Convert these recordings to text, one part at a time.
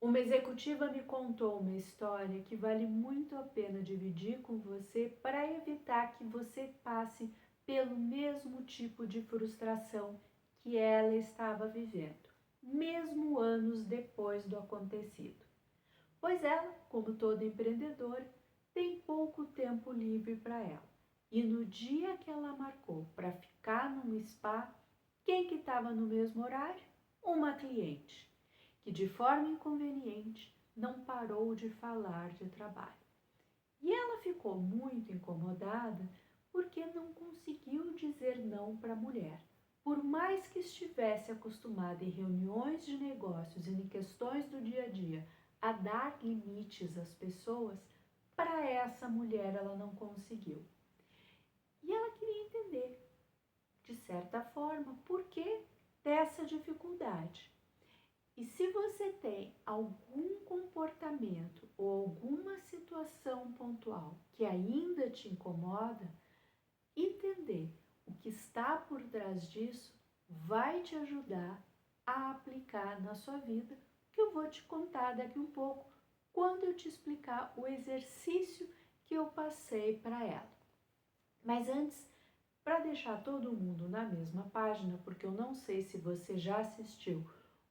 Uma executiva me contou uma história que vale muito a pena dividir com você para evitar que você passe pelo mesmo tipo de frustração que ela estava vivendo, mesmo anos depois do acontecido. Pois ela, como toda empreendedora, tem pouco tempo livre para ela. E no dia que ela marcou para ficar num spa, quem que estava no mesmo horário? Uma cliente, que de forma inconveniente não parou de falar de trabalho. E ela ficou muito incomodada porque não conseguiu dizer não para a mulher. Por mais que estivesse acostumada em reuniões de negócios e em questões do dia a dia a dar limites às pessoas, para essa mulher ela não conseguiu. E ela queria entender, de certa forma, por que dessa dificuldade. E se você tem algum comportamento ou alguma situação pontual que ainda te incomoda, entender o que está por trás disso vai te ajudar a aplicar na sua vida, que eu vou te contar daqui um pouco, quando eu te explicar o exercício que eu passei para ela. Mas antes, para deixar todo mundo na mesma página, porque eu não sei se você já assistiu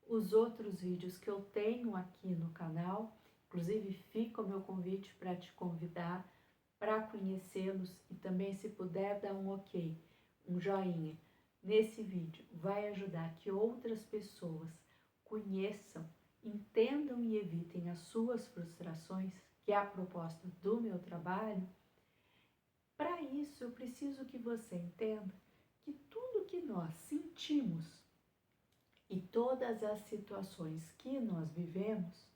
os outros vídeos que eu tenho aqui no canal, inclusive fica o meu convite para te convidar para conhecê-los e também, se puder, dar um ok, um joinha nesse vídeo, vai ajudar que outras pessoas conheçam, entendam e evitem as suas frustrações, que é a proposta do meu trabalho. Para isso, eu preciso que você entenda que tudo que nós sentimos e todas as situações que nós vivemos,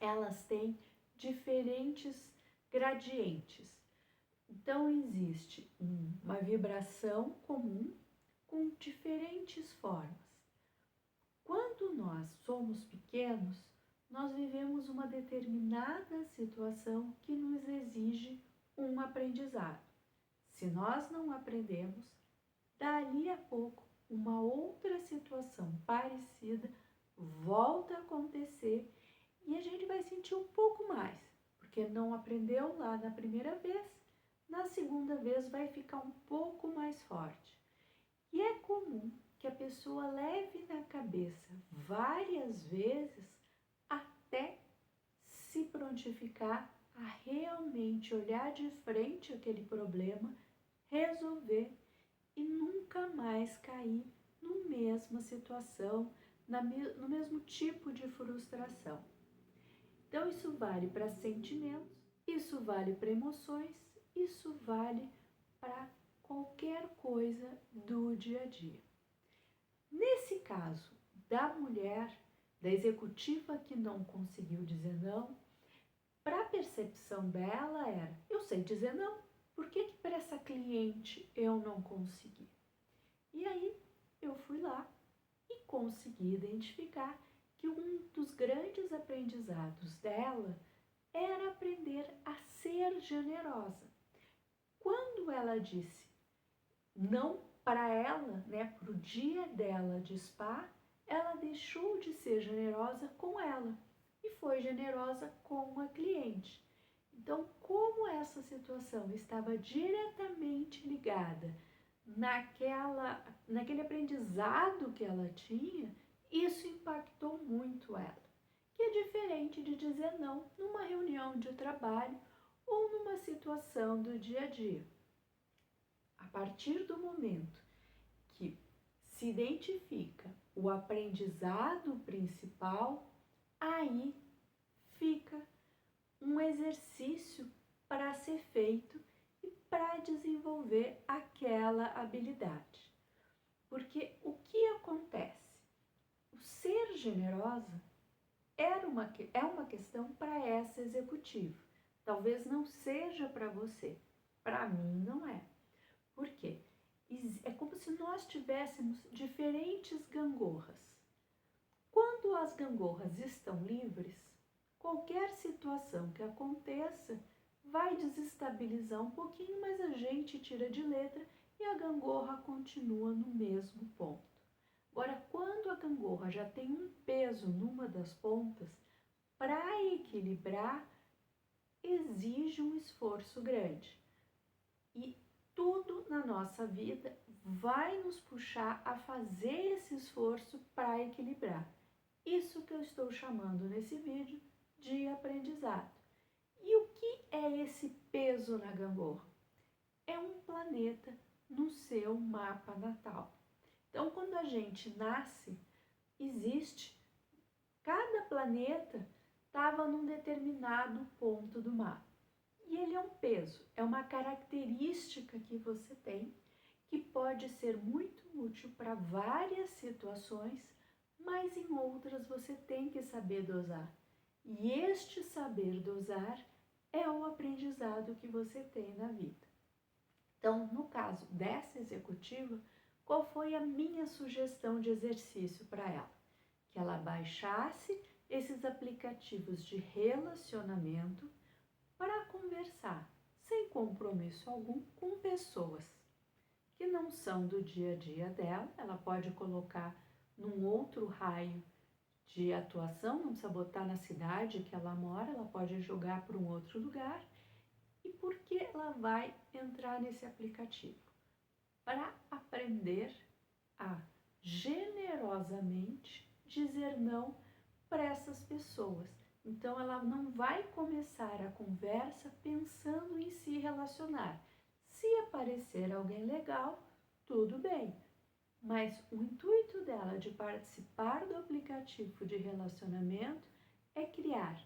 elas têm diferentes gradientes. Então, existe uma vibração comum com diferentes formas. Quando nós somos pequenos, nós vivemos uma determinada situação que nos exige um aprendizado. Se nós não aprendemos, dali a pouco, uma outra situação parecida volta a acontecer e a gente vai sentir um pouco mais, porque não aprendeu lá na primeira vez, na segunda vez vai ficar um pouco mais forte. E é comum que a pessoa leve na cabeça várias vezes até se prontificar a realmente olhar de frente aquele problema, resolver e nunca mais cair na mesma situação, no mesmo tipo de frustração. Então isso vale para sentimentos, isso vale para emoções, isso vale para qualquer coisa do dia a dia. Nesse caso da mulher, da executiva que não conseguiu dizer não, para a percepção dela era, eu sei dizer não, por que para essa cliente eu não consegui? E aí eu fui lá e consegui identificar que um dos grandes aprendizados dela era aprender a ser generosa. Quando ela disse não para ela, para o dia dela de spa, ela deixou de ser generosa com ela e foi generosa com a cliente. Então, como essa situação estava diretamente ligada naquele aprendizado que ela tinha, isso impactou muito ela. Que é diferente de dizer não numa reunião de trabalho ou numa situação do dia a dia. A partir do momento que se identifica o aprendizado principal, aí fica um exercício para ser feito e para desenvolver aquela habilidade. Porque o que acontece? O ser generosa é uma questão para essa executiva. Talvez não seja para você. Para mim não é. Por quê? É como se nós tivéssemos diferentes gangorras. Quando as gangorras estão livres, qualquer situação que aconteça vai desestabilizar um pouquinho, mas a gente tira de letra e a gangorra continua no mesmo ponto. Ora, quando a gangorra já tem um peso numa das pontas, para equilibrar, exige um esforço grande. E tudo na nossa vida vai nos puxar a fazer esse esforço para equilibrar. Isso que eu estou chamando nesse vídeo de aprendizado. E o que é esse peso na gangorra? É um planeta no seu mapa natal. Então, quando a gente nasce, cada planeta estava num determinado ponto do mapa. E ele é um peso, é uma característica que você tem, que pode ser muito útil para várias situações, mas em outras você tem que saber dosar. E este saber dosar é o aprendizado que você tem na vida. Então, no caso dessa executiva, qual foi a minha sugestão de exercício para ela? Que ela baixasse esses aplicativos de relacionamento para conversar, sem compromisso algum, com pessoas que não são do dia a dia dela. Ela pode colocar num outro raio de atuação, não precisa botar na cidade que ela mora, ela pode jogar para um outro lugar. E por que ela vai entrar nesse aplicativo? Para aprender a generosamente dizer não para essas pessoas. Então, ela não vai começar a conversa pensando em se relacionar. Se aparecer alguém legal, tudo bem. Mas o intuito dela de participar do aplicativo de relacionamento é criar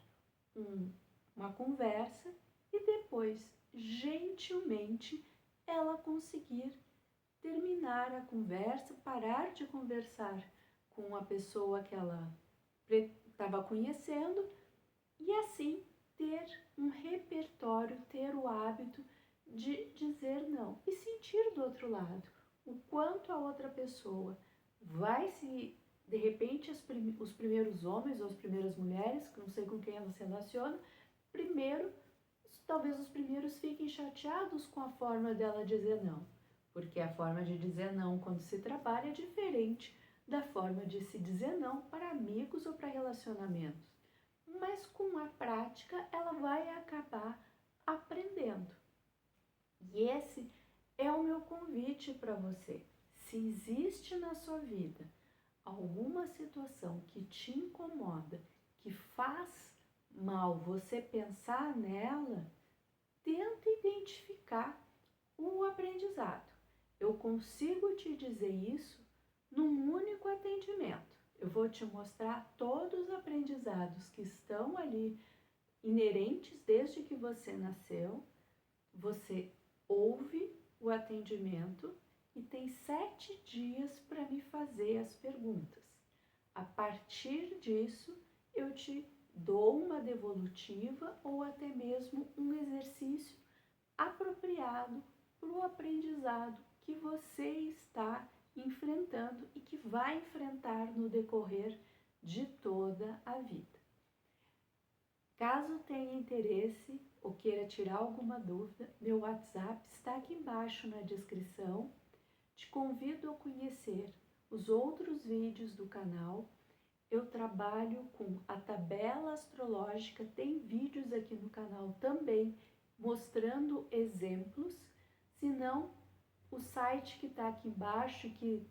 uma conversa e depois, gentilmente, ela conseguir terminar a conversa, parar de conversar com a pessoa que ela estava conhecendo e assim ter um repertório, ter o hábito de dizer não e sentir do outro lado o quanto a outra pessoa vai se, de repente, os primeiros homens ou as primeiras mulheres, que não sei com quem ela se relaciona, talvez os primeiros fiquem chateados com a forma dela dizer não, porque a forma de dizer não quando se trabalha é diferente da forma de se dizer não para amigos ou para relacionamentos. Mas com a prática ela vai acabar aprendendo. E esse é o meu convite para você. Se existe na sua vida alguma situação que te incomoda, que faz mal você pensar nela, tenta identificar o aprendizado. Eu consigo te dizer isso num único atendimento. Eu vou te mostrar todos os aprendizados que estão ali inerentes desde que você nasceu. Você ouve o atendimento e tem 7 dias para me fazer as perguntas. A partir disso, eu te dou uma devolutiva ou até mesmo um exercício apropriado para o aprendizado que você está enfrentando e que vai enfrentar no decorrer de toda a vida. Caso tenha interesse ou queira tirar alguma dúvida, meu WhatsApp está aqui embaixo na descrição. Te convido a conhecer os outros vídeos do canal. Eu trabalho com a tabela astrológica, tem vídeos aqui no canal também mostrando exemplos. Se não, o site que está aqui embaixo, que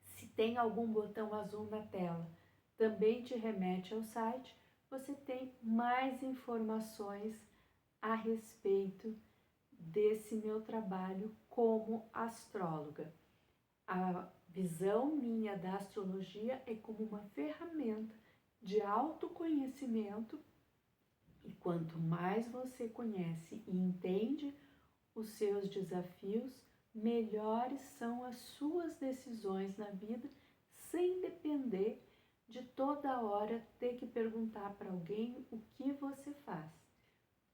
se tem algum botão azul na tela, também te remete ao site. Você tem mais informações a respeito desse meu trabalho como astróloga. A visão minha da astrologia é como uma ferramenta de autoconhecimento, e quanto mais você conhece e entende os seus desafios, melhores são as suas decisões na vida, sem depender de toda hora ter que perguntar para alguém o que você faz.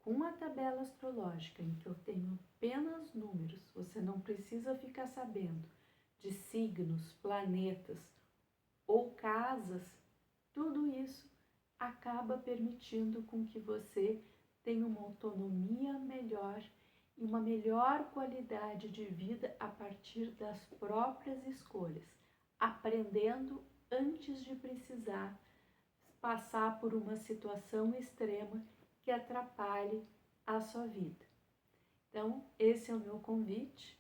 Com a tabela astrológica, em que eu tenho apenas números, você não precisa ficar sabendo de signos, planetas ou casas. Tudo isso acaba permitindo com que você tenha uma autonomia melhor e uma melhor qualidade de vida a partir das próprias escolhas. aprendendo antes de precisar passar por uma situação extrema que atrapalhe a sua vida. Então, esse é o meu convite.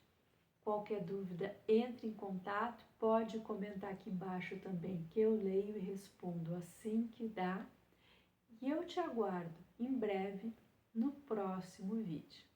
Qualquer dúvida, entre em contato, pode comentar aqui embaixo também, que eu leio e respondo assim que dá. E eu te aguardo em breve no próximo vídeo.